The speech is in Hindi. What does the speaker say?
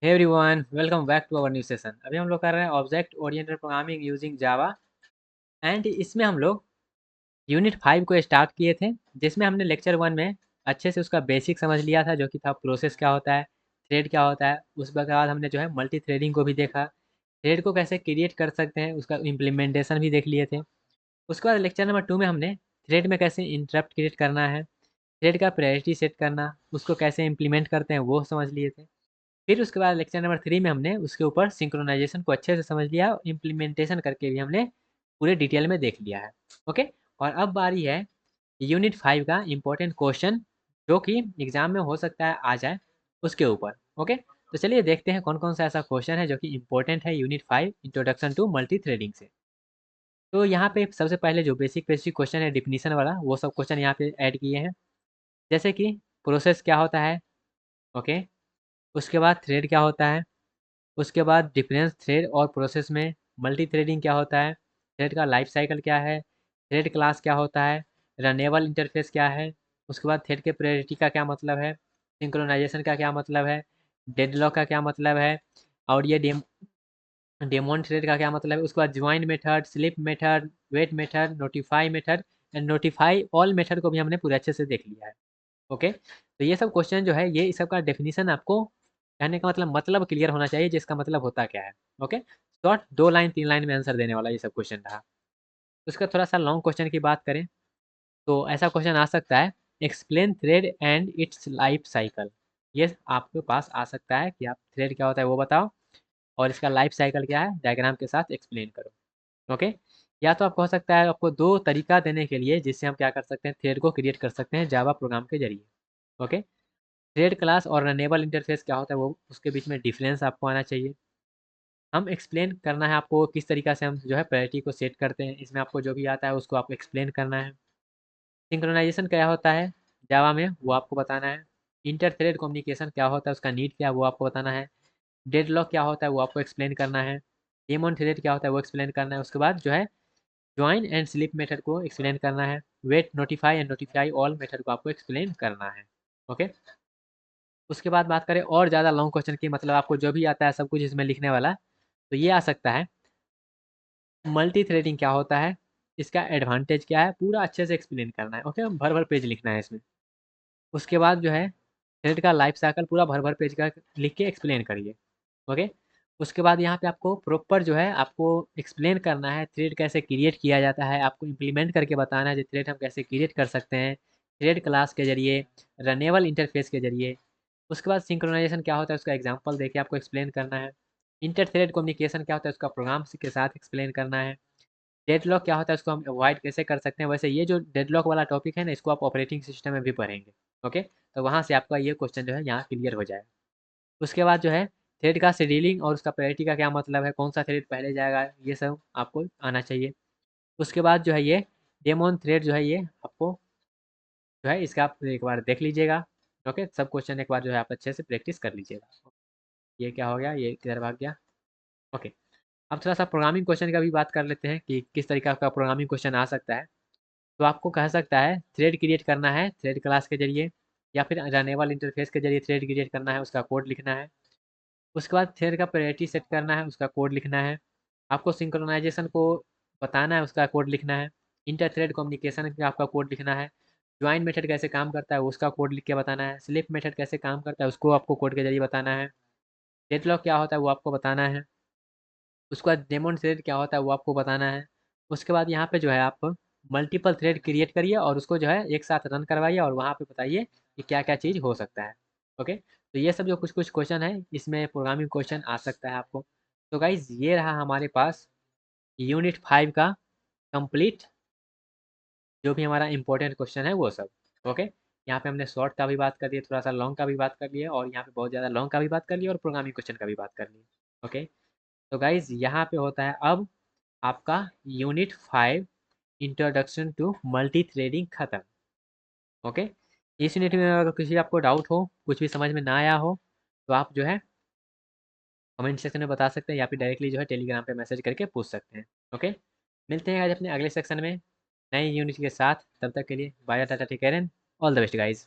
Hey everyone, welcome back to our new session. अभी हम लोग कर रहे हैं object oriented programming using Java. And इसमें हम लोग यूनिट 5 को स्टार्ट किए थे, जिसमें हमने लेक्चर 1 में अच्छे से उसका बेसिक समझ लिया था, जो कि था प्रोसेस क्या होता है, थ्रेड क्या होता है। उसके बाद हमने जो है मल्टी थ्रेडिंग को भी देखा, थ्रेड को कैसे क्रिएट कर सकते हैं, उसका इम्प्लीमेंटेशन भी देख लिए थे। उसके बाद लेक्चर नंबर 2 में हमने थ्रेड में कैसे इंटरप्ट क्रिएट करना है, थ्रेड का प्रायोरिटी सेट करना, उसको कैसे इम्प्लीमेंट करते हैं वो समझ लिए थे। फिर उसके बाद लेक्चर नंबर 3 में हमने उसके ऊपर सिंक्रोनाइजेशन को अच्छे से समझ लिया और इम्प्लीमेंटेशन करके भी हमने पूरे डिटेल में देख लिया है। ओके। और अब बारी है यूनिट 5 का इम्पोर्टेंट क्वेश्चन, जो कि एग्जाम में हो सकता है आ जाए, उसके ऊपर। ओके, तो चलिए देखते हैं कौन कौन सा ऐसा क्वेश्चन है जो कि इम्पोर्टेंट है unit 5 introduction to multi threading से। तो यहाँ पे सबसे पहले जो बेसिक बेसिक क्वेश्चन है डिफिनीशन वाला, वो सब क्वेश्चन यहाँ पे ऐड किए हैं। जैसे कि प्रोसेस क्या होता है, ओके, उसके बाद थ्रेड क्या होता है, उसके बाद डिफरेंस थ्रेड और प्रोसेस में, मल्टी थ्रेडिंग क्या होता है, थ्रेड का लाइफ साइकिल क्या है, थ्रेड क्लास क्या होता है, रनेबल इंटरफेस क्या है, उसके बाद थ्रेड के प्रायोरिटी का क्या मतलब है, सिंक्रोनाइजेशन का क्या मतलब है, डेडलॉक का क्या मतलब है, और ये डेमोन थ्रेड का क्या मतलब है। उसके बाद join method, slip method, wait method, notify method and notify all method को भी हमने पूरे अच्छे से देख लिया है। ओके, तो ये सब क्वेश्चन जो है, ये इस सब का डेफिनेशन आपको कहने का मतलब क्लियर होना चाहिए, जिसका मतलब होता क्या है। ओके, शॉर्ट 2 लाइन 3 लाइन में आंसर देने वाला ये सब क्वेश्चन रहा। उसका थोड़ा सा लॉन्ग क्वेश्चन की बात करें तो ऐसा क्वेश्चन आ सकता है, explain thread and it's life cycle. ये आपके पास आ सकता है कि आप थ्रेड क्या होता है वो बताओ, और इसका लाइफ साइकिल क्या है डायग्राम के साथ एक्सप्लेन करो। ओके, या तो आपको हो सकता है आपको दो तरीका देने के लिए जिससे हम क्या कर सकते हैं, थ्रेड को क्रिएट कर सकते हैं जावा प्रोग्राम के जरिए। ओके, थ्रेड क्लास और रनेबल इंटरफेस क्या होता है वो, उसके बीच में डिफरेंस आपको आना चाहिए। हम एक्सप्लेन करना है आपको किस तरीका से हम जो है प्रायोरिटी को सेट करते हैं, इसमें आपको जो भी आता है उसको आपको एक्सप्लेन करना है। सिंक्रोनाइजेशन क्या होता है जावा में वो आपको बताना है। इंटर थ्रेड कम्युनिकेशन क्या होता है, उसका नीड क्या है वो आपको बताना है। डेडलॉक क्या होता है वो आपको एक्सप्लेन करना है। डेमन थ्रेड क्या होता है वो एक्सप्लेन करना है। उसके बाद जो है ज्वाइन एंड स्लिप मेथड को एक्सप्लेन करना है। Wait, notify and notify all method को आपको एक्सप्लेन करना है। ओके, उसके बाद बात करें और ज़्यादा लॉन्ग क्वेश्चन की, मतलब आपको जो भी आता है सब कुछ इसमें लिखने वाला, तो ये आ सकता है मल्टी थ्रेडिंग क्या होता है, इसका एडवांटेज क्या है, पूरा अच्छे से एक्सप्लेन करना है। ओके, भर भर पेज लिखना है इसमें। उसके बाद जो है थ्रेड का लाइफ साइकिल पूरा भर भर पेज का लिख के एक्सप्लेन करिए। ओके, उसके बाद यहाँ पे आपको प्रॉपर जो है आपको एक्सप्लेन करना है थ्रेड कैसे क्रिएट किया जाता है, आपको इम्प्लीमेंट करके बताना है जो थ्रेड हम कैसे क्रिएट कर सकते हैं थ्रेड क्लास के जरिए, रनेबल इंटरफेस के जरिए। उसके बाद सिंक्रोनाइजेशन क्या होता है उसका एग्जांपल देके आपको एक्सप्लेन करना है। इंटर थ्रेड कम्युनिकेशन क्या होता है उसका प्रोग्राम के साथ एक्सप्लेन करना है। डेडलॉक क्या होता है उसको हम अवॉइड कैसे कर सकते हैं, वैसे ये जो डेडलॉक वाला टॉपिक है ना, इसको आप ऑपरेटिंग सिस्टम में भी पढ़ेंगे। ओके, तो वहाँ से आपका ये क्वेश्चन जो है यहाँ क्लियर हो जाएगा। उसके बाद जो है थ्रेड का शेड्यूलिंग और उसका प्रायोरिटी का क्या मतलब है, कौन सा थ्रेड पहले जाएगा, ये सब आपको आना चाहिए। उसके बाद जो है ये डेमोन थ्रेड जो है ये आपको जो है इसका आप एक बार देख लीजिएगा। ओके, सब क्वेश्चन एक बार जो है आप अच्छे से प्रैक्टिस कर लीजिएगा। ये क्या हो गया, ये किधर भाग गया। ओके, अब थोड़ा सा प्रोग्रामिंग क्वेश्चन का भी बात कर लेते हैं कि किस तरीका का प्रोग्रामिंग क्वेश्चन आ सकता है। तो आपको कह सकता है थ्रेड क्रिएट करना है थ्रेड क्लास के जरिए, या फिर रनेबल इंटरफेस के जरिए थ्रेड क्रिएट करना है, उसका कोड लिखना है। उसके बाद थ्रेड का प्रायोरिटी सेट करना है, उसका कोड लिखना है। आपको सिंक्रोनाइजेशन को बताना है, उसका कोड लिखना है। इंटर थ्रेड कम्युनिकेशन का आपका कोड लिखना है। ज्वाइन मेथड कैसे काम करता है उसका कोड लिख के बताना है। स्लिप मेथड कैसे काम करता है उसको आपको कोड के जरिए बताना है। डेडलॉक क्या होता है वो आपको बताना है। उसके बाद डेमन थ्रेड क्या होता है वो आपको बताना है। उसके बाद यहाँ पे जो है आप मल्टीपल थ्रेड क्रिएट करिए और उसको जो है एक साथ रन करवाइए और वहाँ पे बताइए कि क्या क्या चीज़ हो सकता है। ओके, तो ये सब जो कुछ कुछ क्वेश्चन है इसमें प्रोग्रामिंग क्वेश्चन आ सकता है आपको। तो गाइज ये रहा हमारे पास यूनिट 5 का कंप्लीट, जो भी हमारा इंपॉर्टेंट क्वेश्चन है वो सब। ओके, यहाँ पे हमने शॉर्ट का भी बात कर लिया, थोड़ा सा लॉन्ग का भी बात कर लिया, और यहाँ पे बहुत ज़्यादा लॉन्ग का भी बात कर लिया, और प्रोग्रामिंग क्वेश्चन का भी बात कर लिया। ओके, तो गाइज यहाँ पे होता है अब आपका unit 5 introduction to multi threading खत्म। ओके, इस यूनिट में अगर किसी आपको डाउट हो, कुछ भी समझ में ना आया हो, तो आप जो है कमेंट सेक्शन में बता सकते हैं, या फिर डायरेक्टली जो है टेलीग्राम पे मैसेज करके पूछ सकते हैं। ओके, मिलते हैं आज अपने अगले सेक्शन में नए यूनिट के साथ। तब तक के लिए bye, tata, take care and all the best guys.